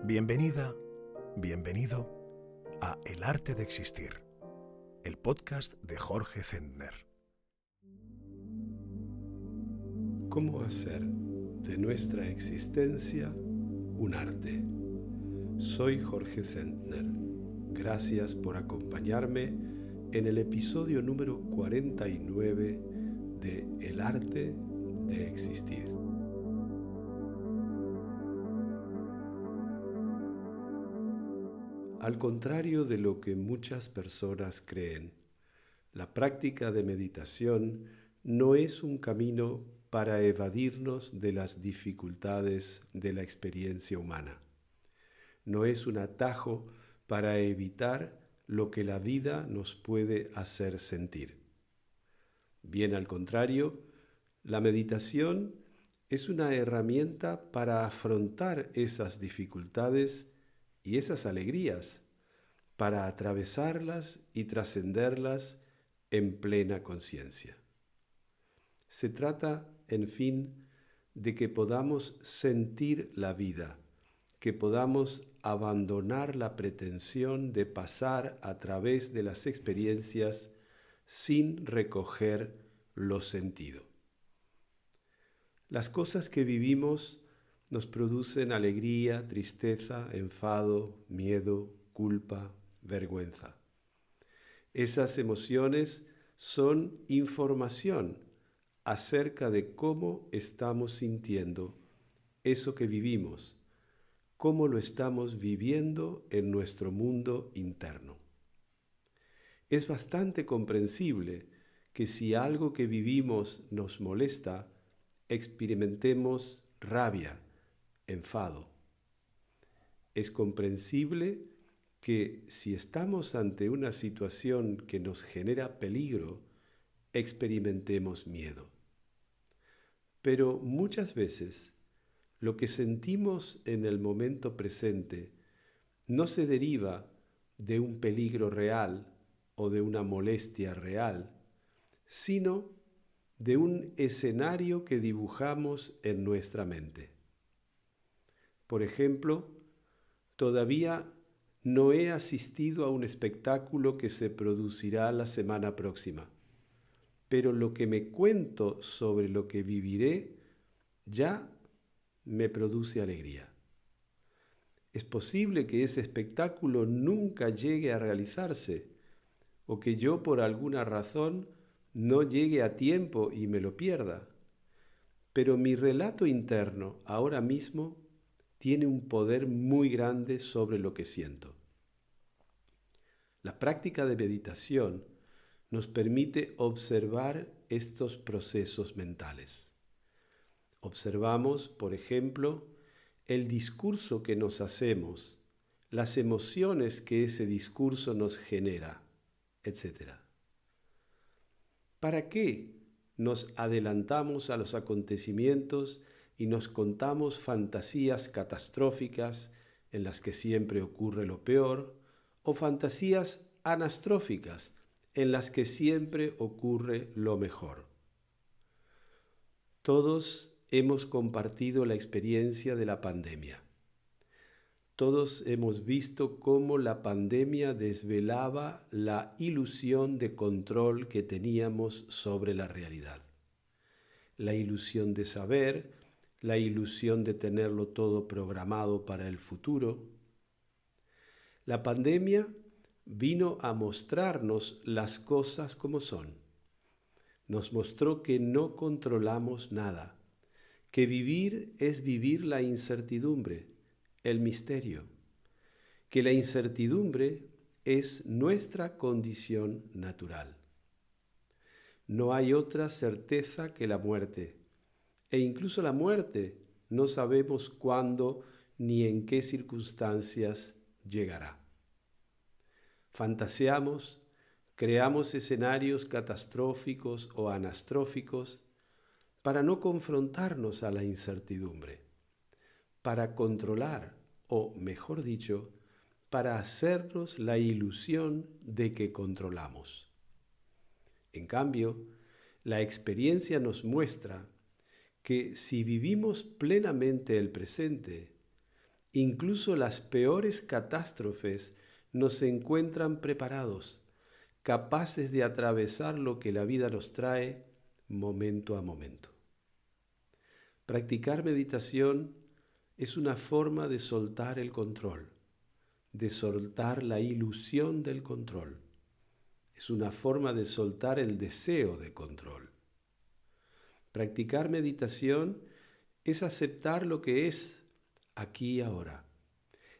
Bienvenida, bienvenido a El arte de existir, el podcast de Jorge Zentner. ¿Cómo hacer de nuestra existencia un arte? Soy Jorge Zentner. Gracias por acompañarme en el episodio número 49 de El arte de existir. Al contrario de lo que muchas personas creen, la práctica de meditación no es un camino para evadirnos de las dificultades de la experiencia humana. No es un atajo para evitar lo que la vida nos puede hacer sentir. Bien al contrario, la meditación es una herramienta para afrontar esas dificultades y esas alegrías, para atravesarlas y trascenderlas en plena conciencia. Se trata, en fin, de que podamos sentir la vida, que podamos abandonar la pretensión de pasar a través de las experiencias sin recoger lo sentido. Las cosas que vivimos nos producen alegría, tristeza, enfado, miedo, culpa, vergüenza. Esas emociones son información acerca de cómo estamos sintiendo eso que vivimos, cómo lo estamos viviendo en nuestro mundo interno. Es bastante comprensible que si algo que vivimos nos molesta, experimentemos rabia, enfado. Es comprensible que si estamos ante una situación que nos genera peligro, experimentemos miedo. Pero muchas veces lo que sentimos en el momento presente no se deriva de un peligro real o de una molestia real, sino de un escenario que dibujamos en nuestra mente. Por ejemplo, todavía no he asistido a un espectáculo que se producirá la semana próxima, pero lo que me cuento sobre lo que viviré ya me produce alegría. Es posible que ese espectáculo nunca llegue a realizarse o que yo por alguna razón no llegue a tiempo y me lo pierda, pero mi relato interno ahora mismo tiene un poder muy grande sobre lo que siento. La práctica de meditación nos permite observar estos procesos mentales. Observamos, por ejemplo, el discurso que nos hacemos, las emociones que ese discurso nos genera, etc. ¿Para qué nos adelantamos a los acontecimientos y nos contamos fantasías catastróficas en las que siempre ocurre lo peor, o fantasías anastróficas en las que siempre ocurre lo mejor? Todos hemos compartido la experiencia de la pandemia. Todos hemos visto cómo la pandemia desvelaba la ilusión de control que teníamos sobre la realidad. La ilusión de saber, la ilusión de tenerlo todo programado para el futuro. La pandemia vino a mostrarnos las cosas como son. Nos mostró que no controlamos nada, que vivir es vivir la incertidumbre, el misterio, que la incertidumbre es nuestra condición natural. No hay otra certeza que la muerte, e incluso la muerte no sabemos cuándo ni en qué circunstancias llegará. Fantaseamos, creamos escenarios catastróficos o anastróficos para no confrontarnos a la incertidumbre, para controlar, o mejor dicho, para hacernos la ilusión de que controlamos. En cambio, la experiencia nos muestra que si vivimos plenamente el presente Incluso las peores catástrofes nos encuentran preparados, capaces de atravesar lo que la vida nos trae momento a momento. Practicar meditación es una forma de soltar el control, de soltar la ilusión del control. Es una forma de soltar el deseo de control. Practicar meditación es aceptar lo que es aquí y ahora.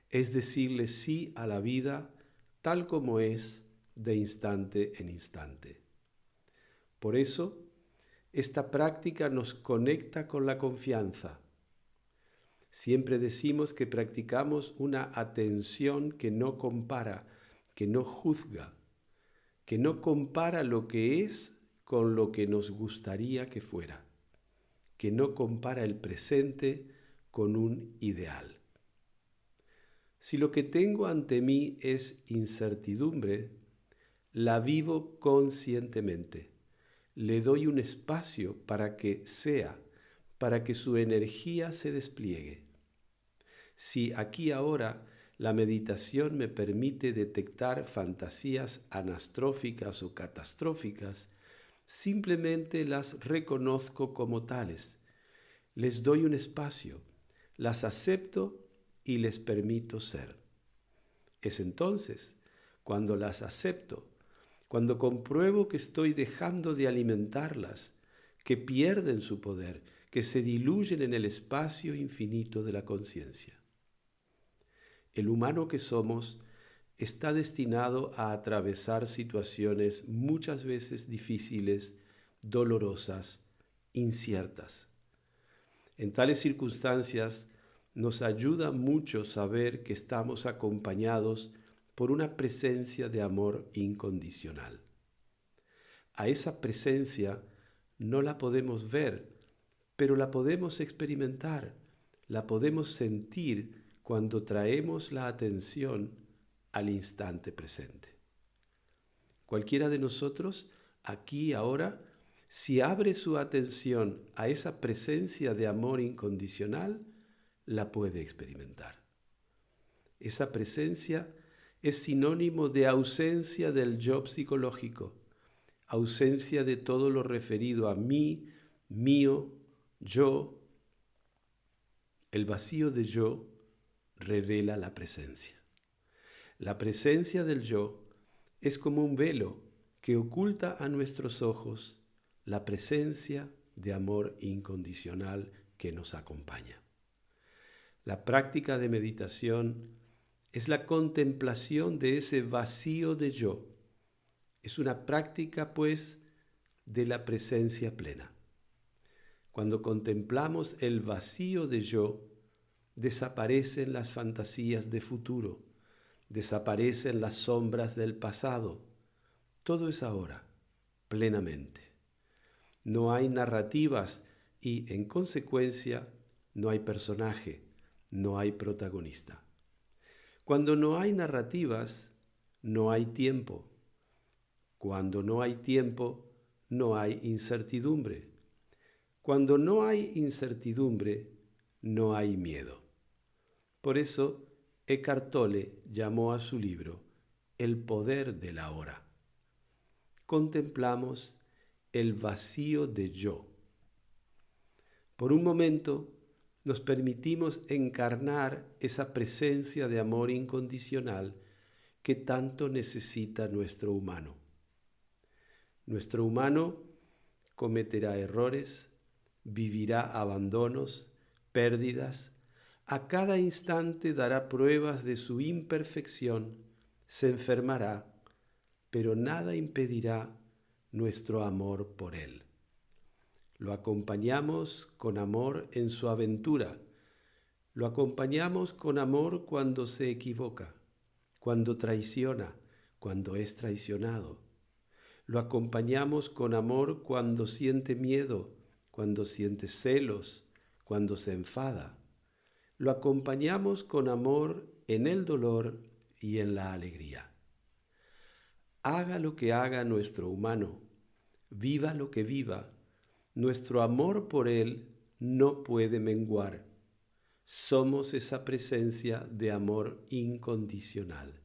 Es decirle sí a la vida tal como es de instante en instante. Por eso, esta práctica nos conecta con la confianza. Siempre decimos que practicamos una atención que no compara, que no juzga, que no compara lo que es con lo que nos gustaría que fuera, que no compara el presente con un ideal. Si lo que tengo ante mí es incertidumbre, la vivo conscientemente. Le doy un espacio para que sea, para que su energía se despliegue. Si aquí ahora la meditación me permite detectar fantasías anastróficas o catastróficas, simplemente las reconozco como tales. Les doy un espacio, las acepto y les permito ser. Es entonces cuando las acepto, cuando compruebo que estoy dejando de alimentarlas, que pierden su poder, que se diluyen en el espacio infinito de la conciencia. El humano que somos está destinado a atravesar situaciones muchas veces difíciles, dolorosas, inciertas. En tales circunstancias nos ayuda mucho saber que estamos acompañados por una presencia de amor incondicional. A esa presencia no la podemos ver, pero la podemos experimentar, la podemos sentir cuando traemos la atención al instante presente. Cualquiera de nosotros, aquí ahora, si abre su atención a esa presencia de amor incondicional, la puede experimentar. Esa presencia es sinónimo de ausencia del yo psicológico, ausencia de todo lo referido a mí, mío, yo. El vacío de yo revela la presencia. La presencia del yo es como un velo que oculta a nuestros ojos la presencia de amor incondicional que nos acompaña. La práctica de meditación es la contemplación de ese vacío de yo. Es una práctica, pues, de la presencia plena. Cuando contemplamos el vacío de yo, desaparecen las fantasías de futuro, desaparecen las sombras del pasado. Todo es ahora, plenamente. No hay narrativas y, en consecuencia, no hay personaje, no hay protagonista. Cuando no hay narrativas, no hay tiempo. Cuando no hay tiempo, no hay incertidumbre. Cuando no hay incertidumbre, no hay miedo. Por eso, Eckhart Tolle llamó a su libro El poder de la hora. Contemplamos el vacío de yo. Por un momento, nos permitimos encarnar esa presencia de amor incondicional que tanto necesita nuestro humano. Nuestro humano cometerá errores, vivirá abandonos, pérdidas, a cada instante dará pruebas de su imperfección, se enfermará, pero nada impedirá nuestro amor por él. Lo acompañamos con amor en su aventura, lo acompañamos con amor cuando se equivoca, cuando traiciona, cuando es traicionado. Lo acompañamos con amor cuando siente miedo, cuando siente celos, cuando se enfada. Lo acompañamos con amor en el dolor y en la alegría. Haga lo que haga nuestro humano, viva lo que viva, nuestro amor por él no puede menguar. somos esa presencia de amor incondicional.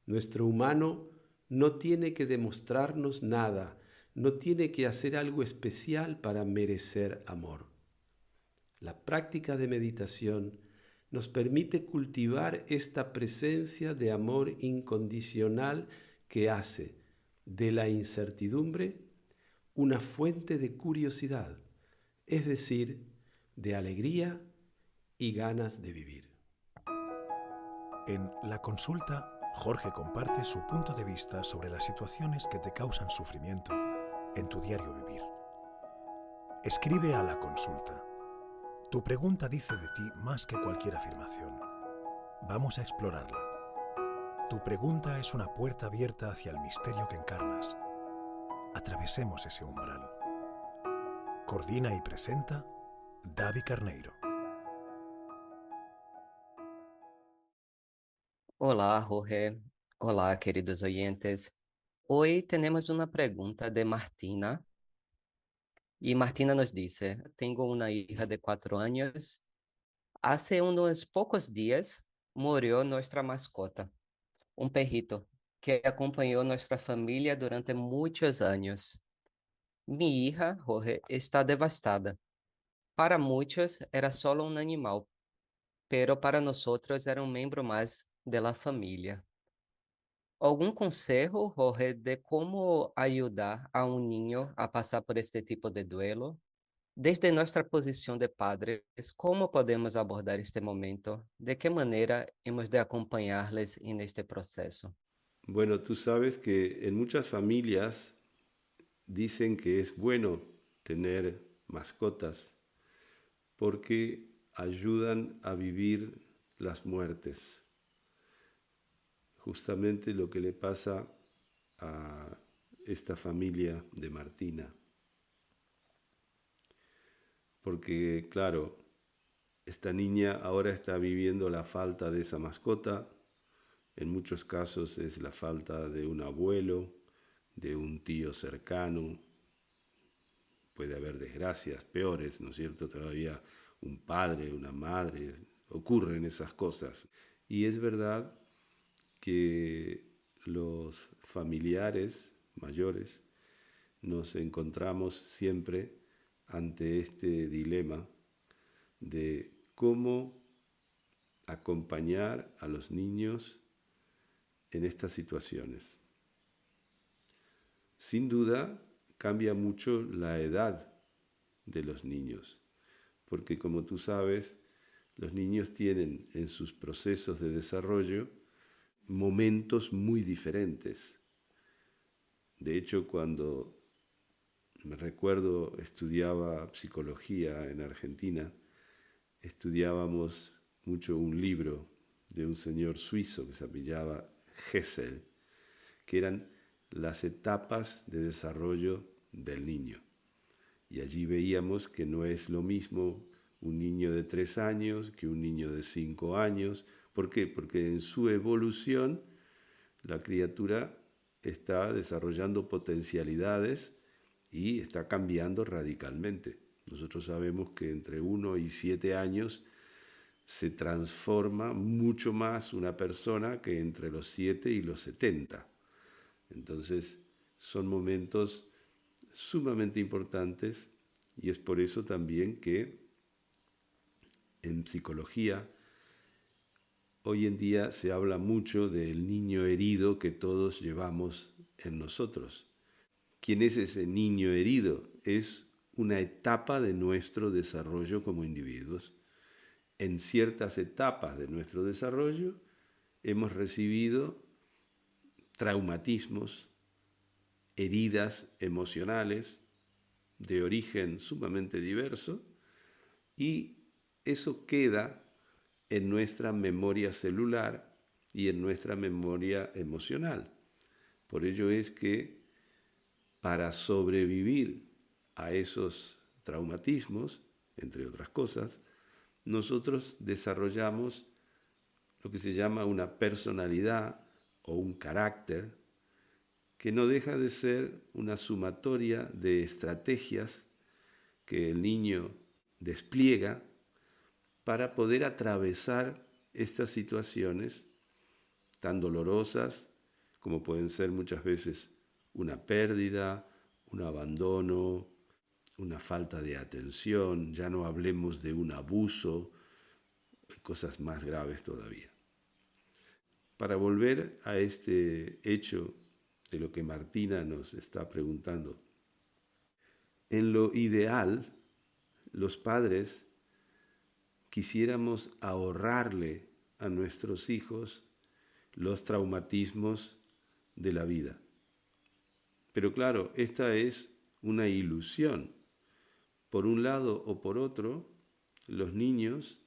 Nuestro humano no tiene que demostrarnos nada, no tiene que hacer algo especial para merecer amor. La práctica de meditación nos permite cultivar esta presencia de amor incondicional que hace de la incertidumbre una fuente de curiosidad, es decir, de alegría y ganas de vivir. En La Consulta, Jorge comparte su punto de vista sobre las situaciones que te causan sufrimiento en tu diario vivir. Escribe a La Consulta. Tu pregunta dice de ti más que cualquier afirmación. Vamos a explorarla. Tu pregunta es una puerta abierta hacia el misterio que encarnas. Atravesemos ese umbral. Coordina y presenta Davi Carneiro. Olá, Jorge. Olá, queridos oyentes. Hoy tenemos una pregunta de Martina. Y Martina nos dice, tengo una hija de 4 años. Hace unos pocos días murió nuestra mascota, un perrito que acompañó nuestra familia durante muchos años. Mi hija, Jorge, está devastada. Para muchos era solo un animal, pero para nosotros era un miembro más de la familia. ¿Algum conselho, Jorge, de como ayudar a un niño a pasar por este tipo de duelo? Desde nuestra posición de padres, ¿cómo podemos abordar este momento? ¿De qué manera hemos de acompañarles en este proceso? Bueno, tú sabes que en muchas familias dicen que es bueno tener mascotas porque ayudan a vivir las muertes. Justamente lo que le pasa a esta familia de Martina. Porque, claro, esta niña ahora está viviendo la falta de esa mascota. En muchos casos es la falta de un abuelo, de un tío cercano. Puede haber desgracias peores, ¿no es cierto? Todavía un padre, una madre, ocurren esas cosas. Y es verdad que los familiares mayores nos encontramos siempre ante este dilema de cómo acompañar a los niños en estas situaciones. Sin duda, cambia mucho la edad de los niños, porque como tú sabes, los niños tienen en sus procesos de desarrollo momentos muy diferentes. De hecho, cuando me recuerdo estudiaba psicología en Argentina, estudiábamos mucho un libro de un señor suizo que se apellidaba Hessel, que eran las etapas de desarrollo del niño. Y allí veíamos que no es lo mismo un niño de 3 años que un niño de 5 años. ¿Por qué? Porque en su evolución la criatura está desarrollando potencialidades y está cambiando radicalmente. Nosotros sabemos que entre 1 y 7 años se transforma mucho más una persona que entre los 7 y los 70. Entonces son momentos sumamente importantes y es por eso también que en psicología hoy en día se habla mucho del niño herido que todos llevamos en nosotros. ¿Quién es ese niño herido? Es una etapa de nuestro desarrollo como individuos. En ciertas etapas de nuestro desarrollo hemos recibido traumatismos, heridas emocionales de origen sumamente diverso y eso queda en nuestra memoria celular y en nuestra memoria emocional. Por ello es que para sobrevivir a esos traumatismos, entre otras cosas, nosotros desarrollamos lo que se llama una personalidad o un carácter que no deja de ser una sumatoria de estrategias que el niño despliega para poder atravesar estas situaciones tan dolorosas como pueden ser muchas veces una pérdida, un abandono, una falta de atención, ya no hablemos de un abuso, cosas más graves todavía. Para volver a este hecho de lo que Martina nos está preguntando, en lo ideal, los padres quisiéramos ahorrarle a nuestros hijos los traumatismos de la vida. Pero claro, esta es una ilusión. Por un lado o por otro, los niños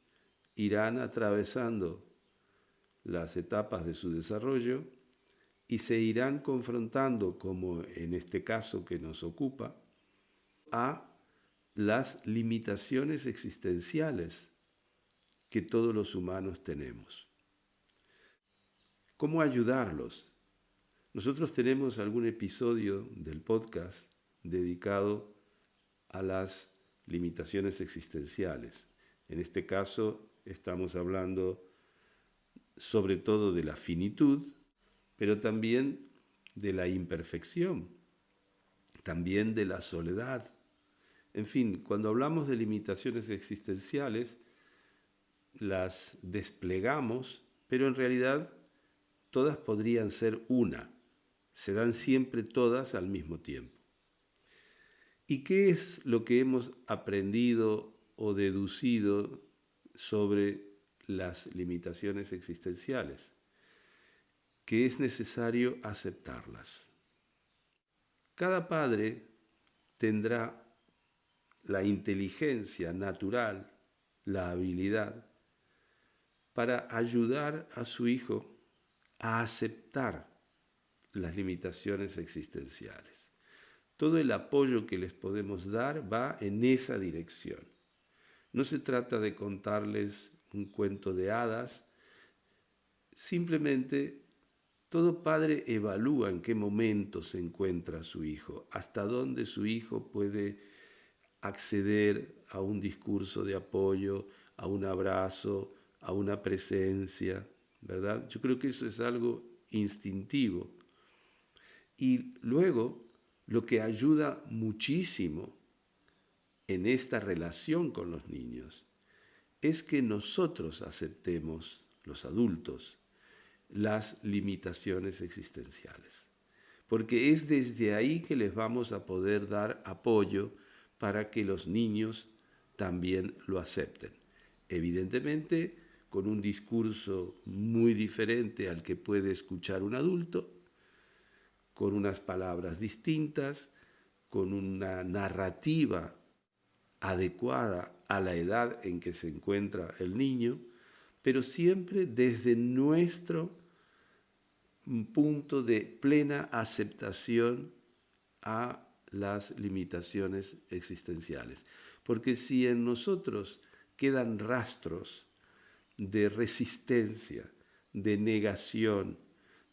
irán atravesando las etapas de su desarrollo y se irán confrontando, como en este caso que nos ocupa, a las limitaciones existenciales que todos los humanos tenemos. ¿Cómo ayudarlos? Nosotros tenemos algún episodio del podcast dedicado a las limitaciones existenciales. En este caso estamos hablando sobre todo de la finitud, pero también de la imperfección, también de la soledad. En fin, cuando hablamos de limitaciones existenciales, las desplegamos, pero en realidad todas podrían ser una. Se dan siempre todas al mismo tiempo. ¿Y qué es lo que hemos aprendido o deducido sobre las limitaciones existenciales? Que es necesario aceptarlas. Cada padre tendrá la inteligencia natural, la habilidad para ayudar a su hijo a aceptar las limitaciones existenciales. Todo el apoyo que les podemos dar va en esa dirección. No se trata de contarles un cuento de hadas, simplemente todo padre evalúa en qué momento se encuentra su hijo, hasta dónde su hijo puede acceder a un discurso de apoyo, a un abrazo, a una presencia, ¿verdad? Yo creo que eso es algo instintivo. Y luego, lo que ayuda muchísimo en esta relación con los niños es que nosotros aceptemos, los adultos, las limitaciones existenciales. Porque es desde ahí que les vamos a poder dar apoyo para que los niños también lo acepten. Evidentemente, con un discurso muy diferente al que puede escuchar un adulto, con unas palabras distintas, con una narrativa adecuada a la edad en que se encuentra el niño, pero siempre desde nuestro punto de plena aceptación a las limitaciones existenciales. Porque si en nosotros quedan rastros de resistencia, de negación,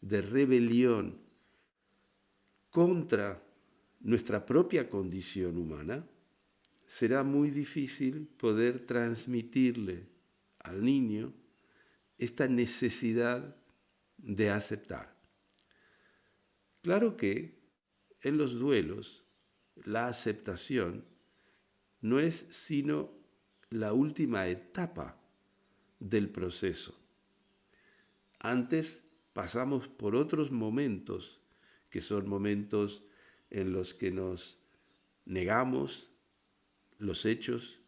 de rebelión contra nuestra propia condición humana, será muy difícil poder transmitirle al niño esta necesidad de aceptar. Claro que en los duelos la aceptación no es sino la última etapa del proceso. Antes pasamos por otros momentos que son momentos en los que nos negamos los hechos,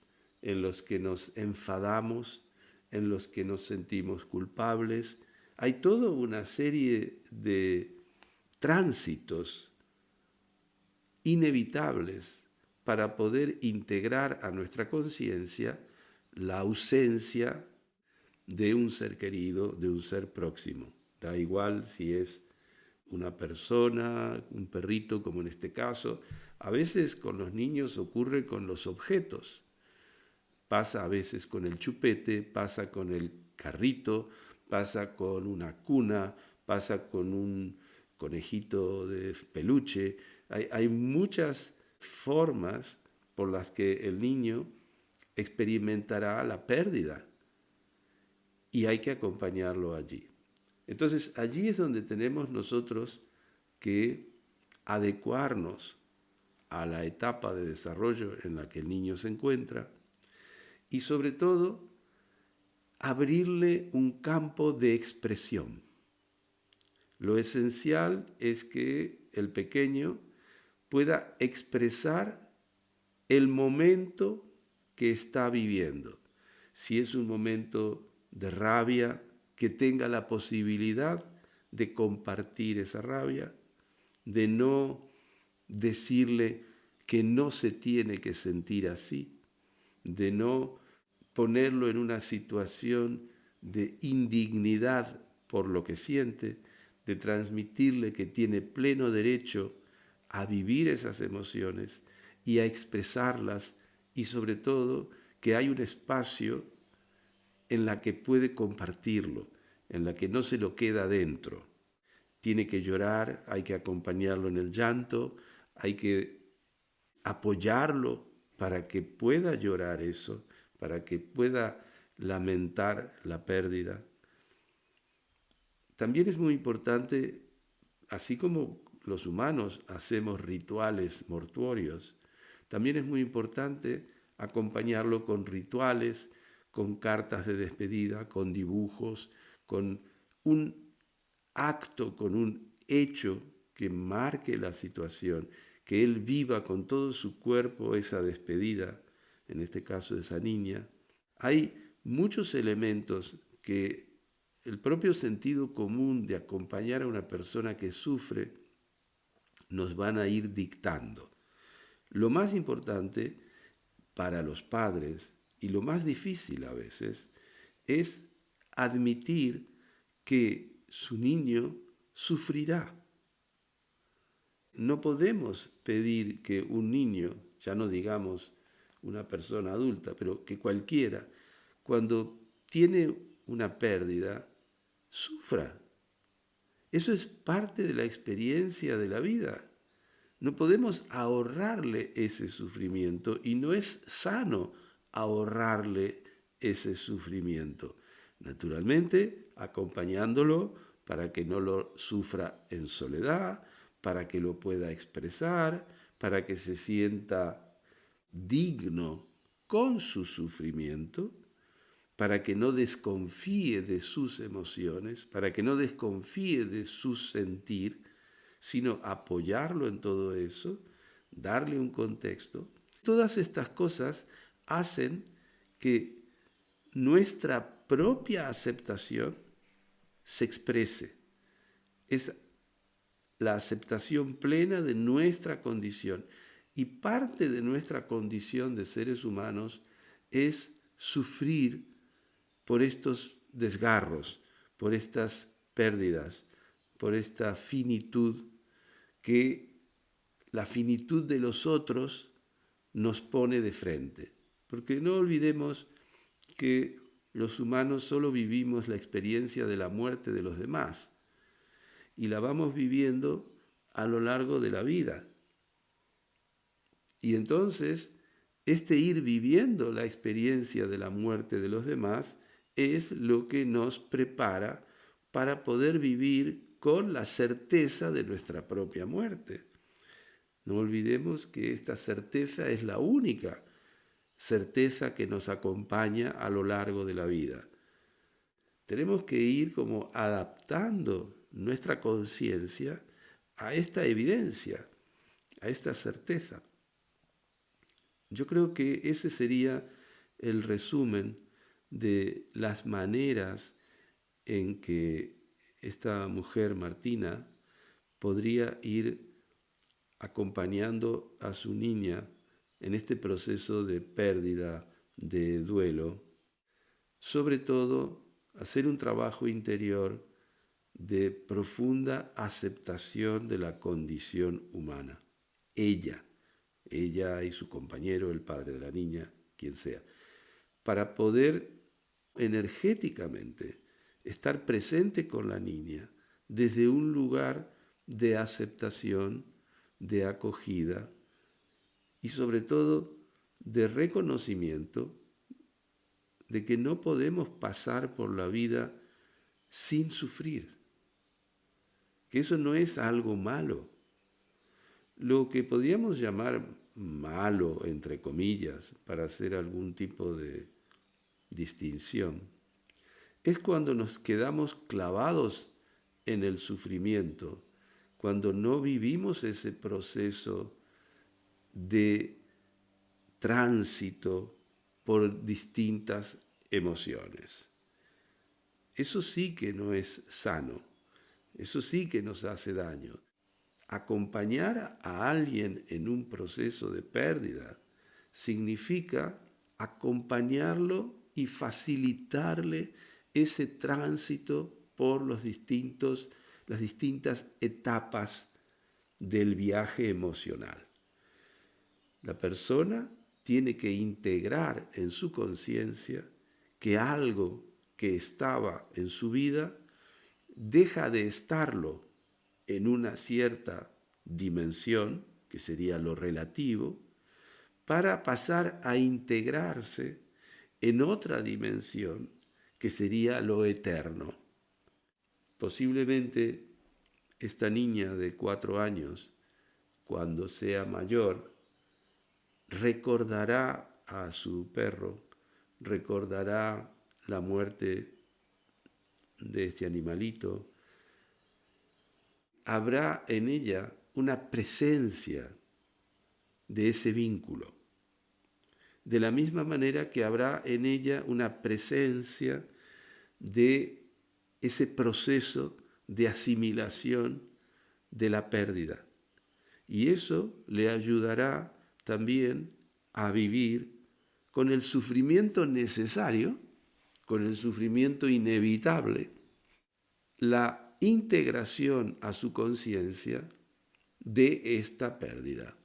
en los que nos enfadamos, en los que nos sentimos culpables. Hay toda una serie de tránsitos inevitables para poder integrar a nuestra conciencia la ausencia de un ser querido, de un ser próximo. Da igual si es una persona, un perrito, como en este caso. A veces con los niños ocurre con los objetos. Pasa a veces con el chupete, pasa con el carrito, pasa con una cuna, pasa con un conejito de peluche. Hay muchas formas por las que el niño experimentará la pérdida y hay que acompañarlo allí. Entonces, allí es donde tenemos nosotros que adecuarnos a la etapa de desarrollo en la que el niño se encuentra y sobre todo abrirle un campo de expresión. Lo esencial es que el pequeño pueda expresar el momento que está viviendo. Si es un momento de rabia, que tenga la posibilidad de compartir esa rabia, de no decirle que no se tiene que sentir así, de no ponerlo en una situación de indignidad por lo que siente, de transmitirle que tiene pleno derecho a vivir esas emociones y a expresarlas, y sobre todo que hay un espacio en la que puede compartirlo, en la que no se lo queda dentro. Tiene que llorar, hay que acompañarlo en el llanto, hay que apoyarlo para que pueda llorar eso, para que pueda lamentar la pérdida. También es muy importante, así como los humanos hacemos rituales mortuorios, también es muy importante acompañarlo con rituales, con cartas de despedida, con dibujos, con un acto, con un hecho que marque la situación, que él viva con todo su cuerpo esa despedida, en este caso de esa niña. Hay muchos elementos que el propio sentido común de acompañar a una persona que sufre nos van a ir dictando. Lo más importante para los padres, y lo más difícil a veces, es admitir que su niño sufrirá. No podemos pedir que un niño, ya no digamos una persona adulta, pero que cualquiera, cuando tiene una pérdida, sufra. Eso es parte de la experiencia de la vida. No podemos ahorrarle ese sufrimiento y no es sano ahorrarle ese sufrimiento. Naturalmente, acompañándolo para que no lo sufra en soledad, para que lo pueda expresar, para que se sienta digno con su sufrimiento, para que no desconfíe de sus emociones, para que no desconfíe de su sentir, sino apoyarlo en todo eso, darle un contexto. Todas estas cosas hacen que nuestra propia aceptación se exprese. Es la aceptación plena de nuestra condición. Y parte de nuestra condición de seres humanos es sufrir por estos desgarros, por estas pérdidas, por esta finitud que la finitud de los otros nos pone de frente. Porque no olvidemos que los humanos solo vivimos la experiencia de la muerte de los demás y la vamos viviendo a lo largo de la vida. Y entonces, este ir viviendo la experiencia de la muerte de los demás es lo que nos prepara para poder vivir con la certeza de nuestra propia muerte. No olvidemos que esta certeza es la única certeza que nos acompaña a lo largo de la vida. Tenemos que ir como adaptando nuestra conciencia a esta evidencia, a esta certeza. Yo creo que ese sería el resumen de las maneras en que esta mujer, Martina, podría ir acompañando a su niña en este proceso de pérdida, de duelo. Sobre todo, hacer un trabajo interior de profunda aceptación de la condición humana. Ella y su compañero, el padre de la niña, quien sea, para poder energéticamente estar presente con la niña desde un lugar de aceptación, de acogida y sobre todo de reconocimiento de que no podemos pasar por la vida sin sufrir, que eso no es algo malo. Lo que podríamos llamar malo, entre comillas, para hacer algún tipo de distinción, es cuando nos quedamos clavados en el sufrimiento, cuando no vivimos ese proceso de tránsito por distintas emociones. Eso sí que no es sano, eso sí que nos hace daño. Acompañar a alguien en un proceso de pérdida significa acompañarlo y facilitarle ese tránsito por las distintas etapas del viaje emocional. La persona tiene que integrar en su conciencia que algo que estaba en su vida deja de estarlo en una cierta dimensión, que sería lo relativo, para pasar a integrarse en otra dimensión, que sería lo eterno. Posiblemente esta niña de 4 años, cuando sea mayor, recordará a su perro, recordará la muerte de este animalito. Habrá en ella una presencia de ese vínculo, de la misma manera que habrá en ella una presencia de ese proceso de asimilación de la pérdida. Y eso le ayudará también a vivir con el sufrimiento necesario, con el sufrimiento inevitable, la integración a su conciencia de esta pérdida.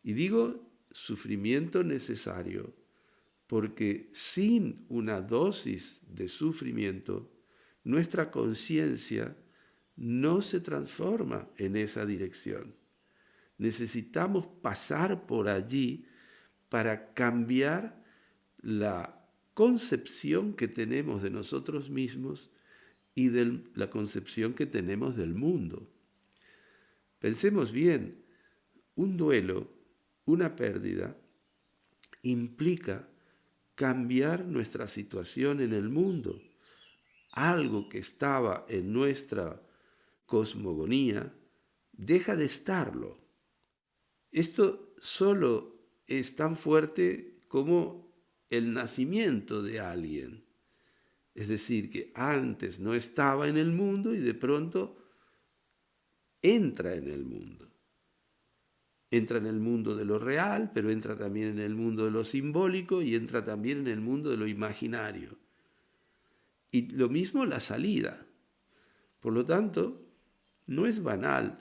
Y digo sufrimiento necesario porque sin una dosis de sufrimiento, nuestra conciencia no se transforma en esa dirección. Necesitamos pasar por allí para cambiar la concepción que tenemos de nosotros mismos y de la concepción que tenemos del mundo. Pensemos bien, un duelo, una pérdida, implica cambiar nuestra situación en el mundo. Algo que estaba en nuestra cosmogonía deja de estarlo. Esto solo es tan fuerte como el nacimiento de alguien. Es decir, que antes no estaba en el mundo y de pronto entra en el mundo. Entra en el mundo de lo real, pero entra también en el mundo de lo simbólico y entra también en el mundo de lo imaginario. Y lo mismo la salida. Por lo tanto, no es banal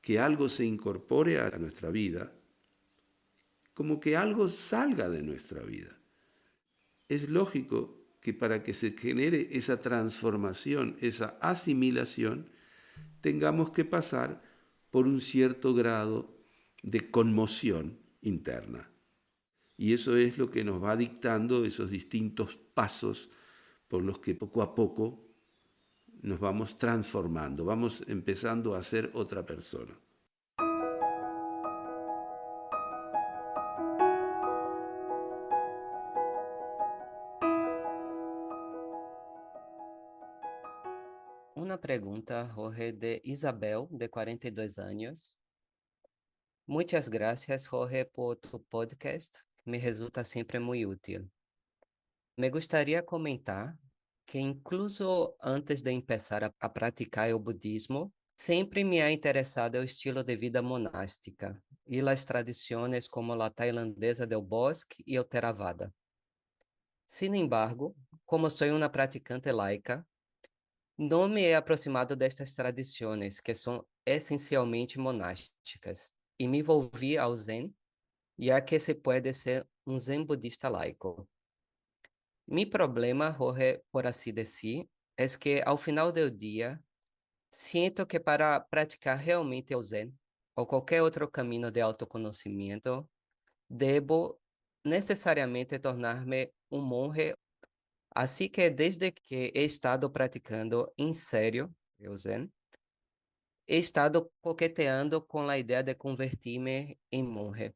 que algo se incorpore a nuestra vida, como que algo salga de nuestra vida. Es lógico que para que se genere esa transformación, esa asimilación, tengamos que pasar por un cierto grado de conmoción interna. Y eso es lo que nos va dictando esos distintos pasos por los que poco a poco nos vamos transformando, vamos empezando a ser otra persona. Una pregunta, Jorge, de Isabel, de 42 años. Muchas gracias, Jorge, por tu podcast. Me resulta siempre muy útil. Me gustaría comentar que incluso antes de empezar a praticar o budismo, sempre me ha interessado o estilo de vida monástica e as tradições como a tailandesa del bosque e o Theravada. Sin embargo, como sou uma praticante laica, não me he aproximado destas tradições que são essencialmente monásticas e me envolvi ao Zen, já que se pode ser um Zen budista laico. Mi problema, Jorge, por assim dizer, é que ao final do dia, sinto que para praticar realmente o Zen ou qualquer outro caminho de autoconhecimento, debo necesariamente tornar-me um monge. Assim que desde que he estado praticando em sério o Zen, he estado coqueteando com a ideia de convertir-me em monge.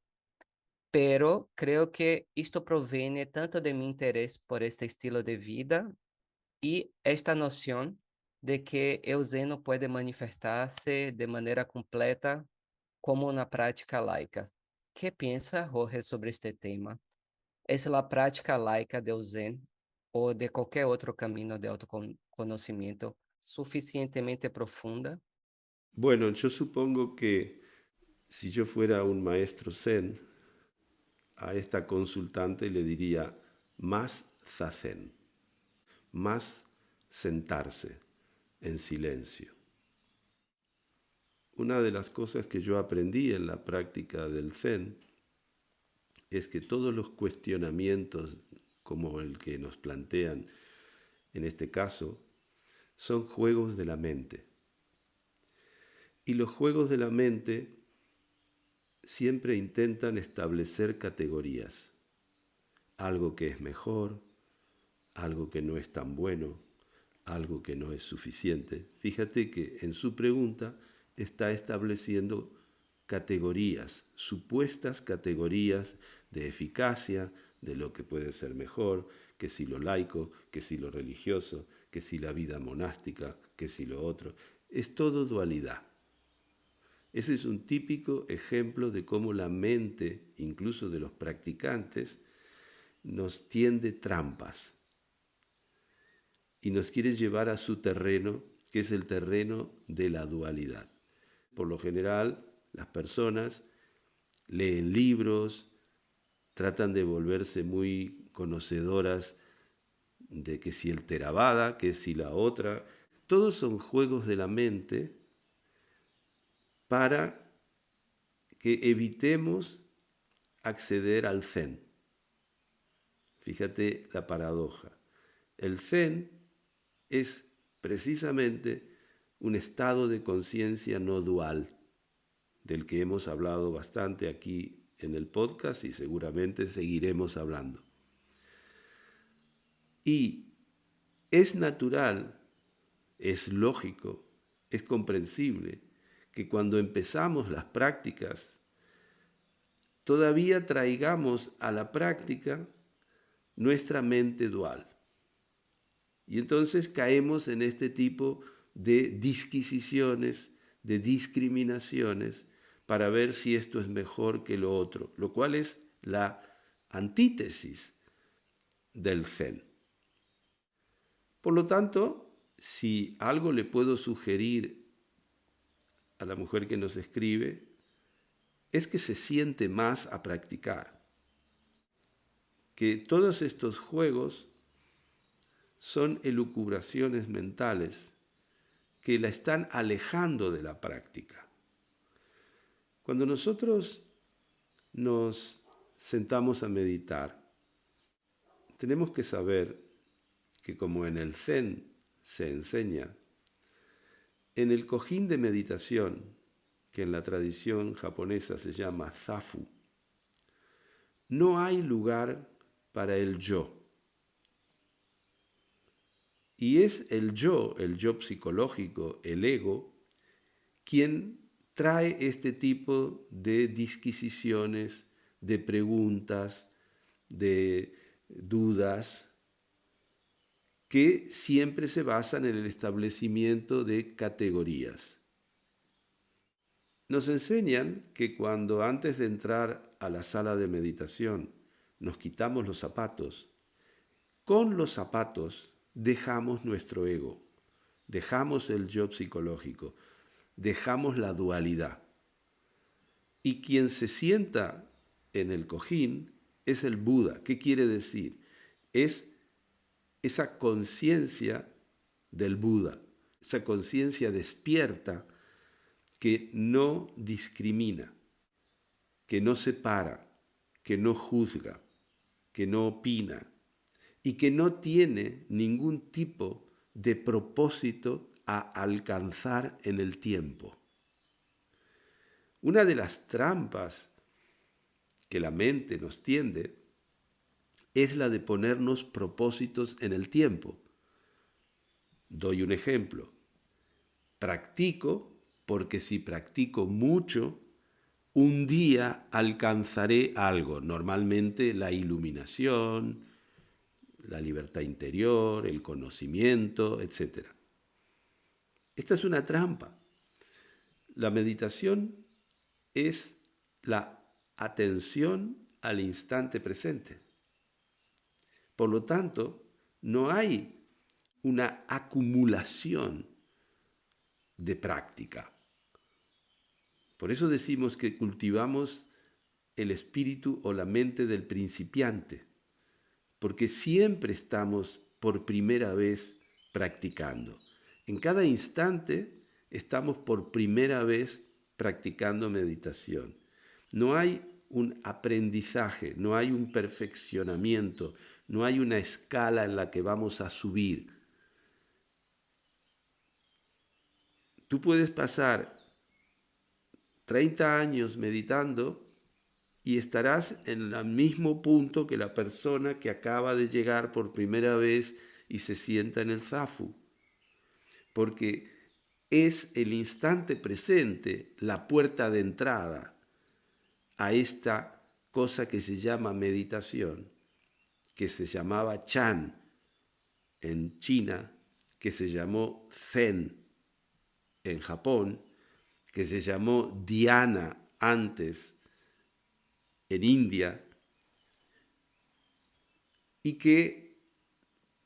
Pero creo que isto proviene tanto de mi interés por este estilo de vida y esta noción de que el Zen no puede manifestarse de manera completa como una prática laica. ¿Qué piensa Jorge sobre este tema? ¿Es la práctica laica del Zen o de cualquier otro camino de autoconocimiento suficientemente profunda? Bueno, yo supongo que si yo fuera un maestro zen, a esta consultante le diría más zazen, más sentarse en silencio. Una de las cosas que yo aprendí en la práctica del zen es que todos los cuestionamientos como el que nos plantean en este caso son juegos de la mente. Y los juegos de la mente siempre intentan establecer categorías. Algo que es mejor, algo que no es tan bueno, algo que no es suficiente. Fíjate que en su pregunta está estableciendo categorías, supuestas categorías de eficacia, de lo que puede ser mejor, que si lo laico, que si lo religioso, que si la vida monástica, que si lo otro. Es todo dualidad. Ese es un típico ejemplo de cómo la mente, incluso de los practicantes, nos tiende trampas y nos quiere llevar a su terreno, que es el terreno de la dualidad. Por lo general, las personas leen libros, tratan de volverse muy conocedoras de que si el Theravada, que si la otra, todos son juegos de la mente para que evitemos acceder al Zen. Fíjate la paradoja. El Zen es precisamente un estado de conciencia no dual, del que hemos hablado bastante aquí en el podcast y seguramente seguiremos hablando. Y es natural, es lógico, es comprensible que cuando empezamos las prácticas todavía traigamos a la práctica nuestra mente dual. Y entonces caemos en este tipo de disquisiciones, de discriminaciones, para ver si esto es mejor que lo otro, lo cual es la antítesis del Zen. Por lo tanto, si algo le puedo sugerir a la mujer que nos escribe, es que se siente más a practicar, que todos estos juegos son elucubraciones mentales que la están alejando de la práctica. Cuando nosotros nos sentamos a meditar, tenemos que saber que como en el Zen se enseña, en el cojín de meditación, que en la tradición japonesa se llama zafu, no hay lugar para el yo. Y es el yo psicológico, el ego, quien trae este tipo de disquisiciones, de preguntas, de dudas, que siempre se basan en el establecimiento de categorías. Nos enseñan que cuando antes de entrar a la sala de meditación nos quitamos los zapatos, con los zapatos dejamos nuestro ego, dejamos el yo psicológico, dejamos la dualidad. Y quien se sienta en el cojín es el Buda. ¿Qué quiere decir? Es esa conciencia del Buda, esa conciencia despierta que no discrimina, que no separa, que no juzga, que no opina y que no tiene ningún tipo de propósito a alcanzar en el tiempo. Una de las trampas que la mente nos tiende es la de ponernos propósitos en el tiempo. Doy un ejemplo. Practico porque si practico mucho, un día alcanzaré algo, normalmente la iluminación, la libertad interior, el conocimiento, etc. Esta es una trampa. La meditación es la atención al instante presente. Por lo tanto, no hay una acumulación de práctica. Por eso decimos que cultivamos el espíritu o la mente del principiante, porque siempre estamos por primera vez practicando. En cada instante estamos por primera vez practicando meditación. No hay un aprendizaje, no hay un perfeccionamiento, no hay una escala en la que vamos a subir. Tú puedes pasar 30 años meditando y estarás en el mismo punto que la persona que acaba de llegar por primera vez y se sienta en el zafu. Porque es el instante presente la puerta de entrada a esta cosa que se llama meditación, que se llamaba Chan en China, que se llamó Zen en Japón, que se llamó Dhyana antes en India, y que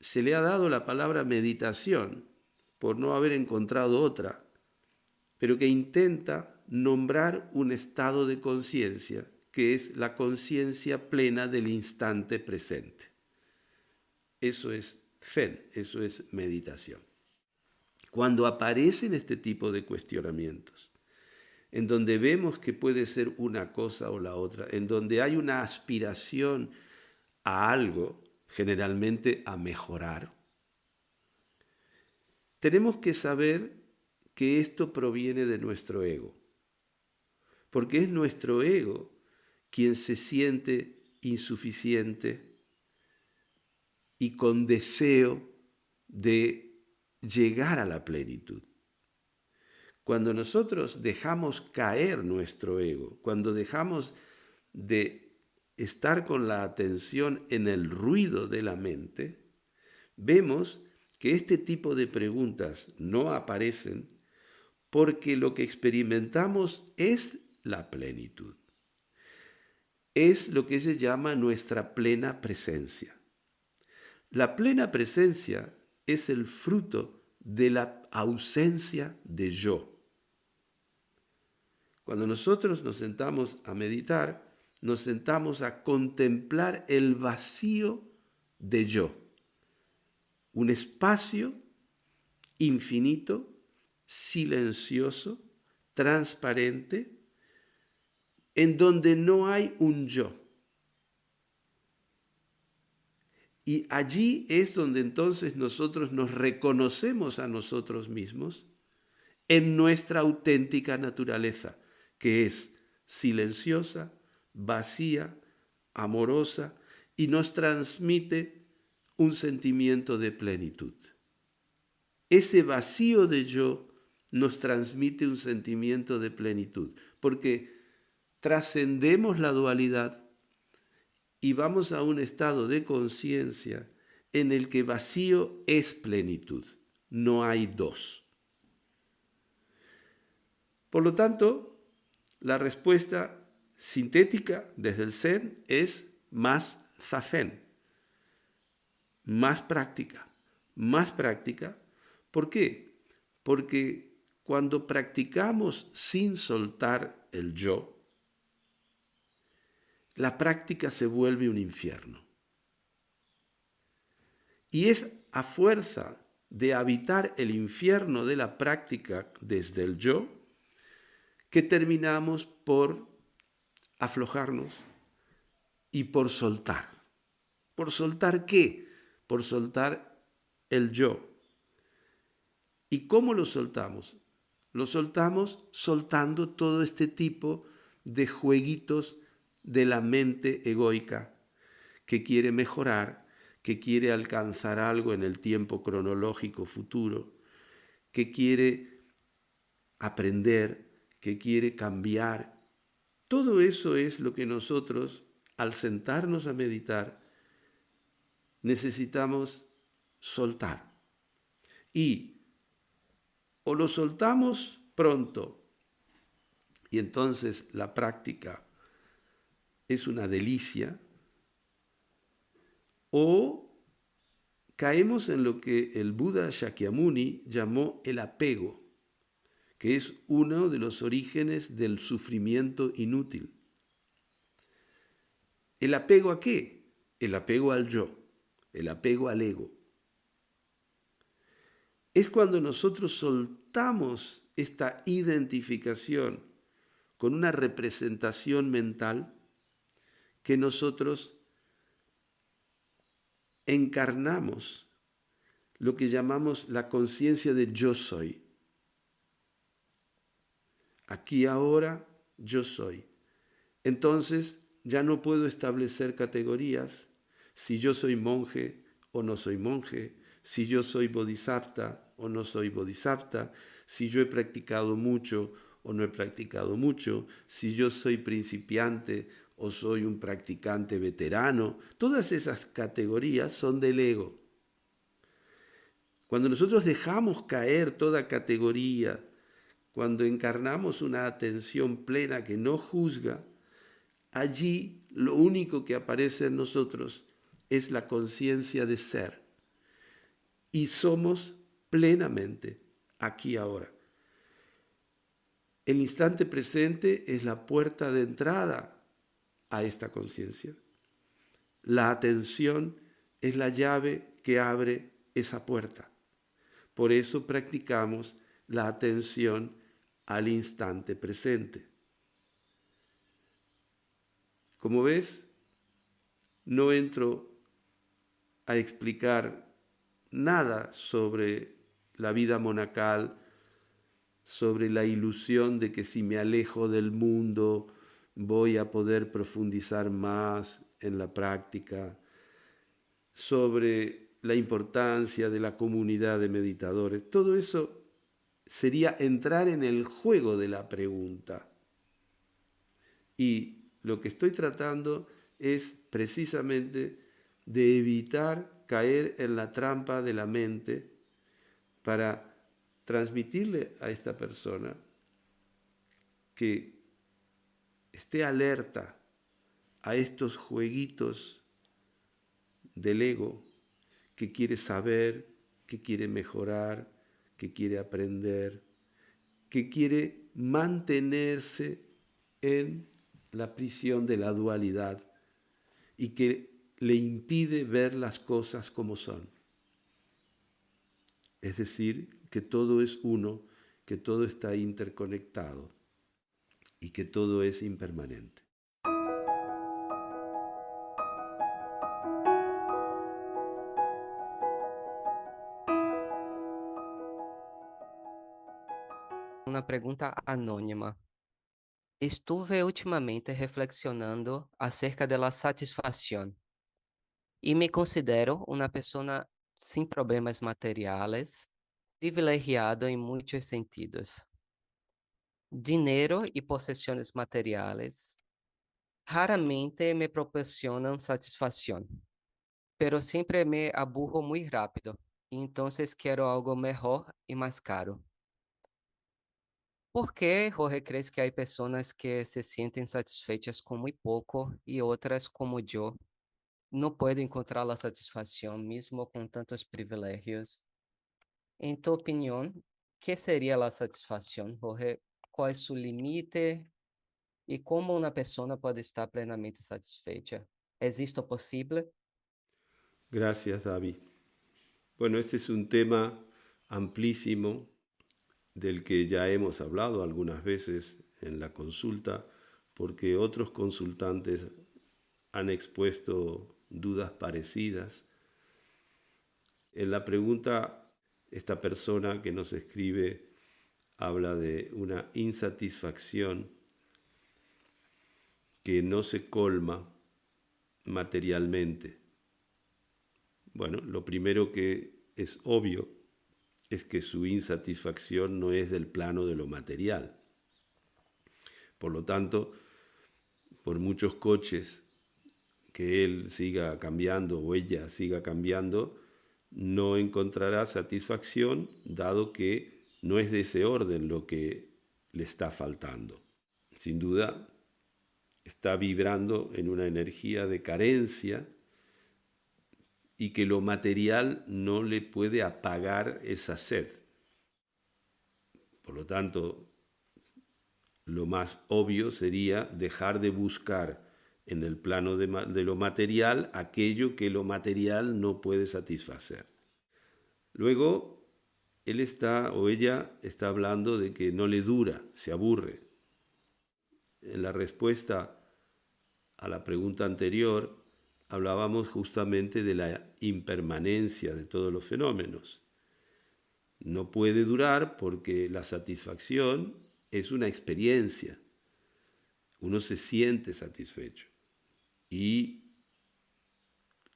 se le ha dado la palabra meditación por no haber encontrado otra, pero que intenta nombrar un estado de conciencia que es la conciencia plena del instante presente. Eso es Zen, eso es meditación. Cuando aparecen este tipo de cuestionamientos, en donde vemos que puede ser una cosa o la otra, en donde hay una aspiración a algo, generalmente a mejorar, tenemos que saber que esto proviene de nuestro ego, porque es nuestro ego quien se siente insuficiente y con deseo de llegar a la plenitud. Cuando nosotros dejamos caer nuestro ego, cuando dejamos de estar con la atención en el ruido de la mente, vemos que este tipo de preguntas no aparecen porque lo que experimentamos es la plenitud. Es lo que se llama nuestra plena presencia. La plena presencia es el fruto de la ausencia de yo. Cuando nosotros nos sentamos a meditar, nos sentamos a contemplar el vacío de yo. Un espacio infinito, silencioso, transparente, en donde no hay un yo. Y allí es donde entonces nosotros nos reconocemos a nosotros mismos en nuestra auténtica naturaleza, que es silenciosa, vacía, amorosa y nos transmite un sentimiento de plenitud. Ese vacío de yo nos transmite un sentimiento de plenitud, porque trascendemos la dualidad y vamos a un estado de conciencia en el que vacío es plenitud, no hay dos. Por lo tanto, la respuesta sintética desde el Zen es más zazen, más práctica, más práctica. ¿Por qué? Porque cuando practicamos sin soltar el yo, la práctica se vuelve un infierno. Y es a fuerza de habitar el infierno de la práctica desde el yo que terminamos por aflojarnos y por soltar. ¿Por soltar qué? Por soltar el yo. ¿Y cómo lo soltamos? Lo soltamos soltando todo este tipo de jueguitos de la mente egoica que quiere mejorar, que quiere alcanzar algo en el tiempo cronológico futuro, que quiere aprender, que quiere cambiar. Todo eso es lo que nosotros, al sentarnos a meditar, necesitamos soltar. Y o lo soltamos pronto, y entonces la práctica es una delicia, o caemos en lo que el Buda Shakyamuni llamó el apego, que es uno de los orígenes del sufrimiento inútil. ¿El apego a qué? El apego al yo, el apego al ego. Es cuando nosotros soltamos esta identificación con una representación mental que nosotros encarnamos lo que llamamos la conciencia de yo soy. Aquí ahora yo soy. Entonces ya no puedo establecer categorías si yo soy monje o no soy monje, si yo soy bodhisattva o no soy bodhisattva, si yo he practicado mucho o no he practicado mucho, si yo soy principiante o soy un practicante veterano. Todas esas categorías son del ego. Cuando nosotros dejamos caer toda categoría, cuando encarnamos una atención plena que no juzga, allí lo único que aparece en nosotros es la conciencia de ser. Y somos plenamente aquí ahora. El instante presente es la puerta de entrada a esta conciencia. La atención es la llave que abre esa puerta. Por eso practicamos la atención al instante presente. Como ves, no entro a explicar nada sobre la vida monacal, sobre la ilusión de que si me alejo del mundo voy a poder profundizar más en la práctica, sobre la importancia de la comunidad de meditadores. Todo eso sería entrar en el juego de la pregunta. Y lo que estoy tratando es precisamente de evitar caer en la trampa de la mente para transmitirle a esta persona que esté alerta a estos jueguitos del ego que quiere saber, que quiere mejorar, que quiere aprender, que quiere mantenerse en la prisión de la dualidad y que le impide ver las cosas como son. Es decir, que todo es uno, que todo está interconectado y que todo es impermanente. Una pregunta anônima. Estuve ultimamente reflexionando acerca de la satisfacción y me considero una persona sin problemas materiales, privilegiado en muchos sentidos. Dinero y posesiones materiales raramente me proporcionan satisfacción, pero siempre me aburro muy rápido y entonces quiero algo mejor y más caro. ¿Por qué, Jorge, crees que hay personas que se sienten satisfechas con muy poco y otras, como yo, no pueden encontrar la satisfacción mismo con tantos privilegios? En tu opinión, ¿qué sería la satisfacción, Jorge? ¿Cuál es su límite y cómo una persona puede estar plenamente satisfecha? ¿Es esto posible? Gracias, David. Bueno, este es un tema amplísimo del que ya hemos hablado algunas veces en la consulta, porque otros consultantes han expuesto dudas parecidas. En la pregunta, esta persona que nos escribe habla de una insatisfacción que no se colma materialmente? Bueno, lo primero que es obvio es que su insatisfacción no es del plano de lo material. Por lo tanto, por muchos coches que él siga cambiando o ella siga cambiando, no encontrará satisfacción, dado que no es de ese orden lo que le está faltando. Sin duda, está vibrando en una energía de carencia y que lo material no le puede apagar esa sed. Por lo tanto, lo más obvio sería dejar de buscar en el plano de lo material aquello que lo material no puede satisfacer. Luego, él está o ella está hablando de que no le dura, se aburre. En la respuesta a la pregunta anterior, hablábamos justamente de la impermanencia de todos los fenómenos. No puede durar porque la satisfacción es una experiencia. Uno se siente satisfecho. Y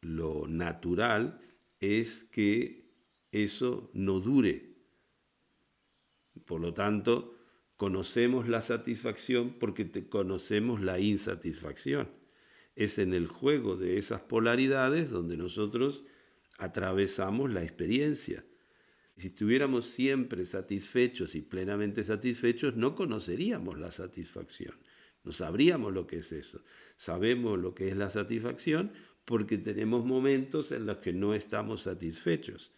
lo natural es que eso no dure. Por lo tanto, conocemos la satisfacción porque conocemos la insatisfacción. Es en el juego de esas polaridades donde nosotros atravesamos la experiencia. Si estuviéramos siempre satisfechos y plenamente satisfechos, no conoceríamos la satisfacción. No sabríamos lo que es eso. Sabemos lo que es la satisfacción porque tenemos momentos en los que no estamos satisfechos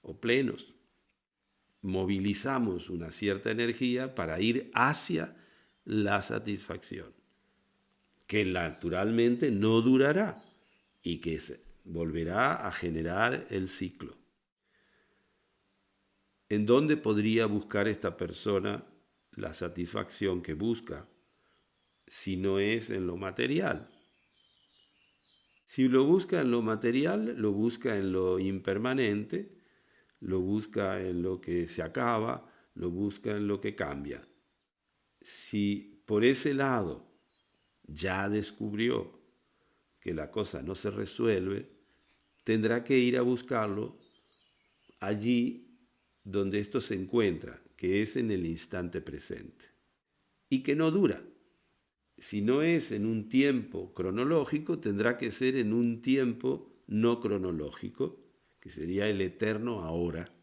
o plenos. Movilizamos una cierta energía para ir hacia la satisfacción, que naturalmente no durará y que volverá a generar el ciclo. ¿En dónde podría buscar esta persona la satisfacción que busca si no es en lo material? Si lo busca en lo material, lo busca en lo impermanente, lo busca en lo que se acaba, lo busca en lo que cambia. Si por ese lado ya descubrió que la cosa no se resuelve, tendrá que ir a buscarlo allí donde esto se encuentra, que es en el instante presente, y que no dura. Si no es en un tiempo cronológico, tendrá que ser en un tiempo no cronológico, que sería el eterno ahora.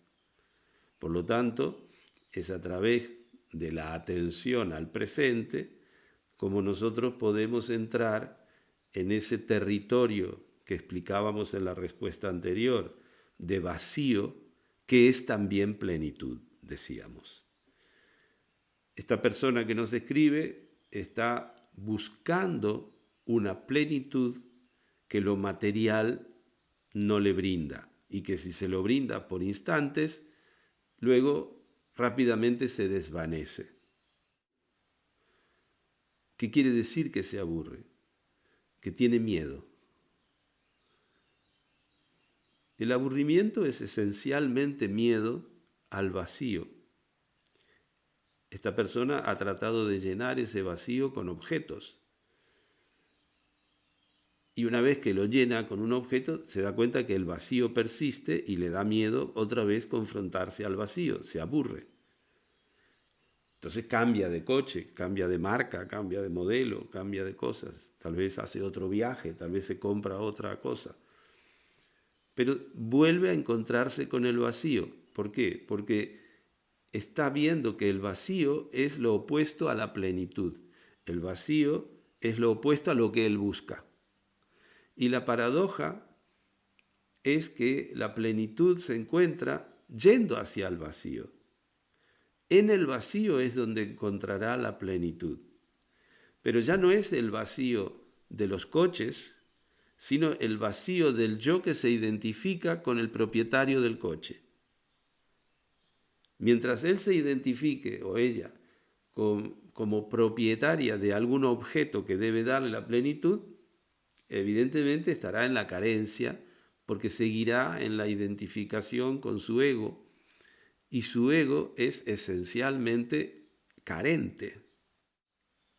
Por lo tanto, es a través de la atención al presente como nosotros podemos entrar en ese territorio que explicábamos en la respuesta anterior, de vacío, que es también plenitud, decíamos. Esta persona que nos escribe está buscando una plenitud que lo material no le brinda y que si se lo brinda por instantes, luego rápidamente se desvanece. ¿Qué quiere decir que se aburre? Que tiene miedo. El aburrimiento es esencialmente miedo al vacío. Esta persona ha tratado de llenar ese vacío con objetos. Y una vez que lo llena con un objeto, se da cuenta que el vacío persiste y le da miedo otra vez confrontarse al vacío, se aburre. Entonces cambia de coche, cambia de marca, cambia de modelo, cambia de cosas. Tal vez hace otro viaje, tal vez se compra otra cosa. Pero vuelve a encontrarse con el vacío. ¿Por qué? Porque está viendo que el vacío es lo opuesto a la plenitud. El vacío es lo opuesto a lo que él busca. Y la paradoja es que la plenitud se encuentra yendo hacia el vacío. En el vacío es donde encontrará la plenitud. Pero ya no es el vacío de los coches, sino el vacío del yo que se identifica con el propietario del coche. Mientras él se identifique, o ella, como propietaria de algún objeto que debe darle la plenitud, evidentemente estará en la carencia, porque seguirá en la identificación con su ego, y su ego es esencialmente carente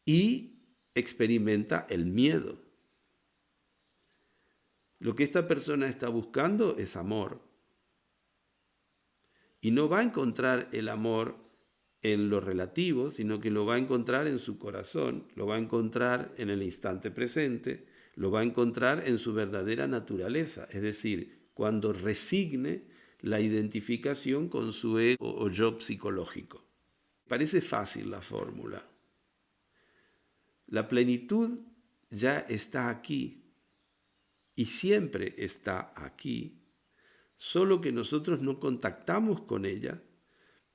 y experimenta el miedo. Lo que esta persona está buscando es amor. Y no va a encontrar el amor en lo relativo, sino que lo va a encontrar en su corazón, lo va a encontrar en el instante presente, lo va a encontrar en su verdadera naturaleza, es decir, cuando resigne la identificación con su ego o yo psicológico. Parece fácil la fórmula. La plenitud ya está aquí y siempre está aquí, solo que nosotros no contactamos con ella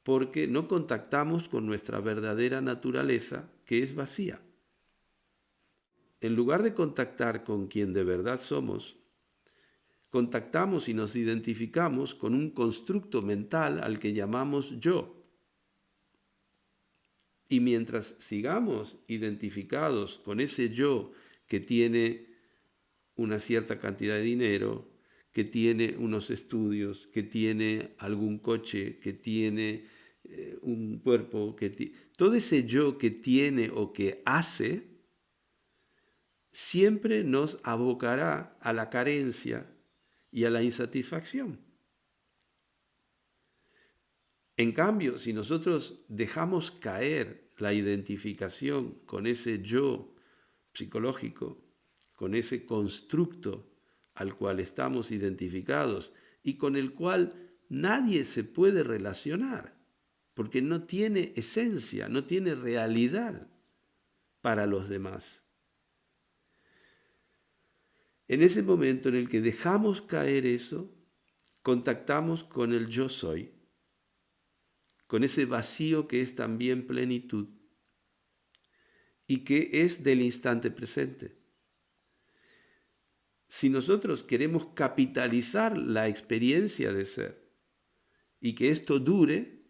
porque no contactamos con nuestra verdadera naturaleza, que es vacía. En lugar de contactar con quien de verdad somos, contactamos y nos identificamos con un constructo mental al que llamamos yo. Y mientras sigamos identificados con ese yo que tiene una cierta cantidad de dinero, que tiene unos estudios, que tiene algún coche, que tiene un cuerpo, todo ese yo que tiene o que hace, siempre nos abocará a la carencia y a la insatisfacción. En cambio, si nosotros dejamos caer la identificación con ese yo psicológico, con ese constructo al cual estamos identificados y con el cual nadie se puede relacionar, porque no tiene esencia, no tiene realidad para los demás. En ese momento en el que dejamos caer eso, contactamos con el yo soy, con ese vacío que es también plenitud y que es del instante presente. Si nosotros queremos capitalizar la experiencia de ser y que esto dure,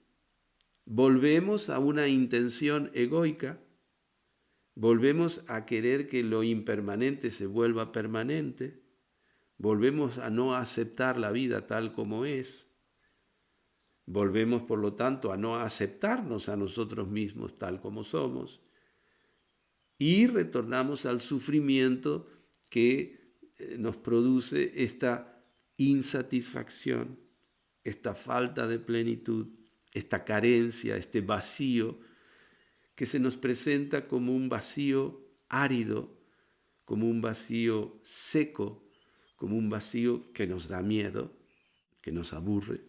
volvemos a una intención egoica, volvemos a querer que lo impermanente se vuelva permanente, volvemos a no aceptar la vida tal como es, volvemos por lo tanto a no aceptarnos a nosotros mismos tal como somos y retornamos al sufrimiento que nos produce esta insatisfacción, esta falta de plenitud, esta carencia, este vacío que se nos presenta como un vacío árido, como un vacío seco, como un vacío que nos da miedo, que nos aburre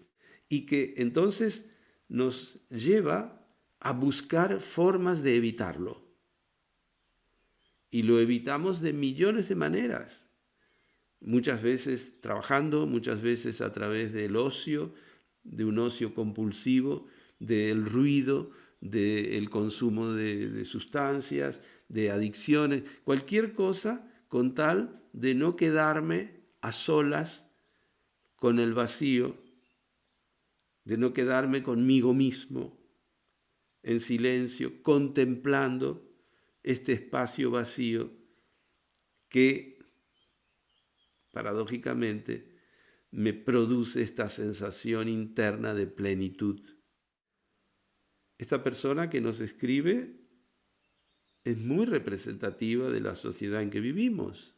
y que entonces nos lleva a buscar formas de evitarlo. Y lo evitamos de millones de maneras. Muchas veces trabajando, muchas veces a través del ocio, de un ocio compulsivo, del ruido, del consumo de sustancias, de adicciones, cualquier cosa con tal de no quedarme a solas con el vacío, de no quedarme conmigo mismo, en silencio, contemplando este espacio vacío que paradójicamente me produce esta sensación interna de plenitud. Esta persona que nos escribe es muy representativa de la sociedad en que vivimos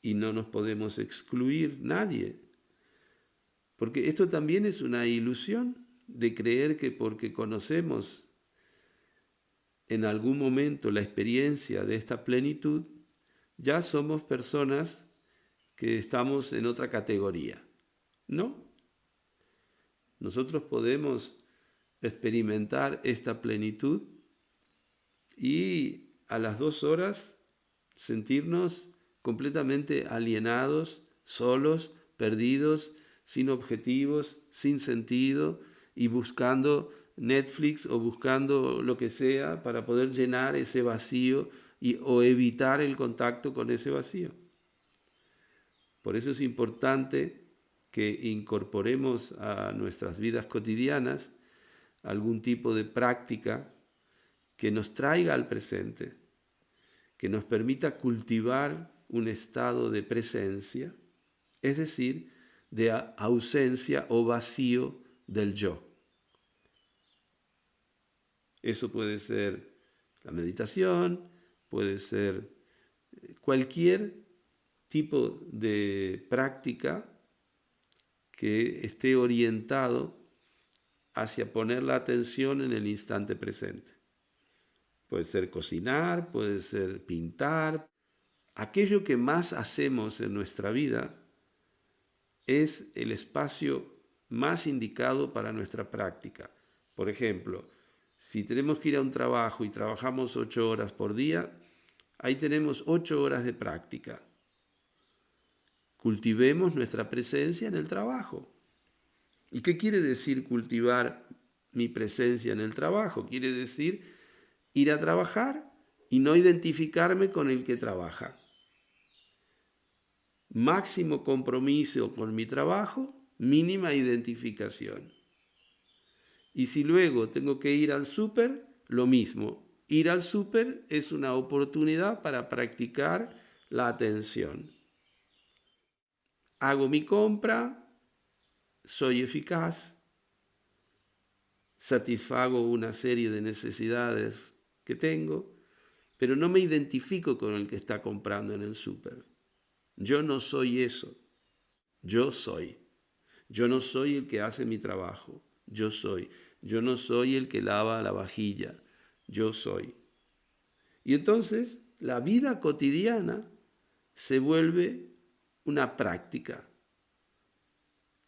y no nos podemos excluir nadie, porque esto también es una ilusión de creer que porque conocemos en algún momento la experiencia de esta plenitud, ya somos personas que estamos en otra categoría. No. Nosotros podemos experimentar esta plenitud y a las 2 horas sentirnos completamente alienados, solos, perdidos, sin objetivos, sin sentido y buscando Netflix o buscando lo que sea para poder llenar ese vacío o evitar el contacto con ese vacío. Por eso es importante que incorporemos a nuestras vidas cotidianas algún tipo de práctica que nos traiga al presente, que nos permita cultivar un estado de presencia, es decir, de ausencia o vacío del yo. Eso puede ser la meditación, puede ser cualquier tipo de práctica que esté orientado hacia poner la atención en el instante presente. Puede ser cocinar, puede ser pintar. Aquello que más hacemos en nuestra vida es el espacio más indicado para nuestra práctica. Por ejemplo, si tenemos que ir a un trabajo y trabajamos 8 horas por día, ahí tenemos 8 horas de práctica. Cultivemos nuestra presencia en el trabajo. ¿Y qué quiere decir cultivar mi presencia en el trabajo? Quiere decir ir a trabajar y no identificarme con el que trabaja. Máximo compromiso con mi trabajo, mínima identificación. Y si luego tengo que ir al súper, lo mismo. Ir al súper es una oportunidad para practicar la atención. Hago mi compra, soy eficaz, satisfago una serie de necesidades que tengo, pero no me identifico con el que está comprando en el súper. Yo no soy eso, yo soy. Yo no soy el que hace mi trabajo, yo soy. Yo no soy el que lava la vajilla, yo soy. Y entonces la vida cotidiana se vuelve una práctica.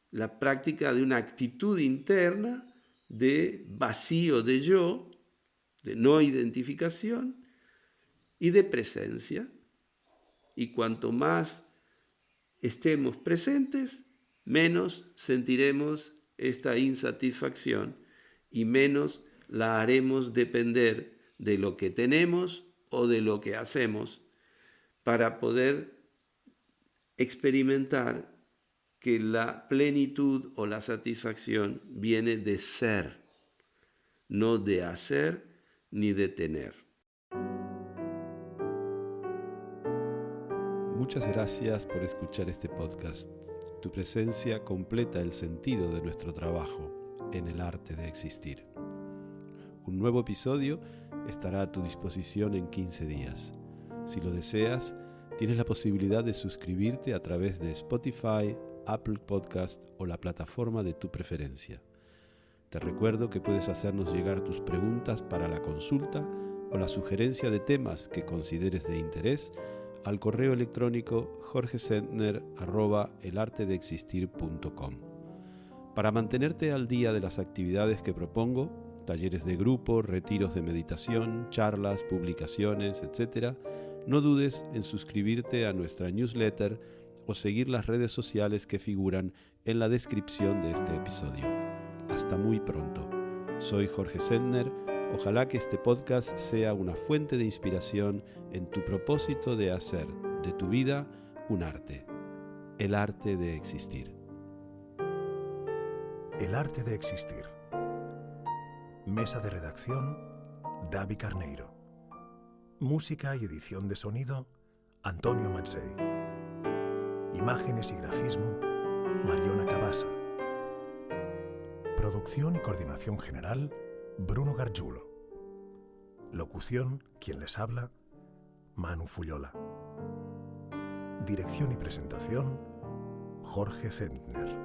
La práctica de una actitud interna de vacío de yo, de no identificación y de presencia. Y cuanto más estemos presentes, menos sentiremos esta insatisfacción y menos la haremos depender de lo que tenemos o de lo que hacemos para poder experimentar que la plenitud o la satisfacción viene de ser, no de hacer ni de tener. Muchas gracias por escuchar este podcast. Tu presencia completa el sentido de nuestro trabajo en el arte de existir. Un nuevo episodio estará a tu disposición en 15 días. Si lo deseas, tienes la posibilidad de suscribirte a través de Spotify, Apple Podcast o la plataforma de tu preferencia. Te recuerdo que puedes hacernos llegar tus preguntas para la consulta o la sugerencia de temas que consideres de interés al correo electrónico jorgesentner@elartedeexistir.com. Para mantenerte al día de las actividades que propongo, talleres de grupo, retiros de meditación, charlas, publicaciones, etc., no dudes en suscribirte a nuestra newsletter o seguir las redes sociales que figuran en la descripción de este episodio. Hasta muy pronto. Soy Jorge Sentner. Ojalá que este podcast sea una fuente de inspiración en tu propósito de hacer de tu vida un arte. El arte de existir. El arte de existir. Mesa de redacción, Davi Carneiro. Música y edición de sonido, Antonio Mazzei. Imágenes y grafismo, Mariona Cabasa. Producción y coordinación general, Bruno Gargiulo. Locución, quien les habla, Manu Fullola. Dirección y presentación, Jorge Sentner.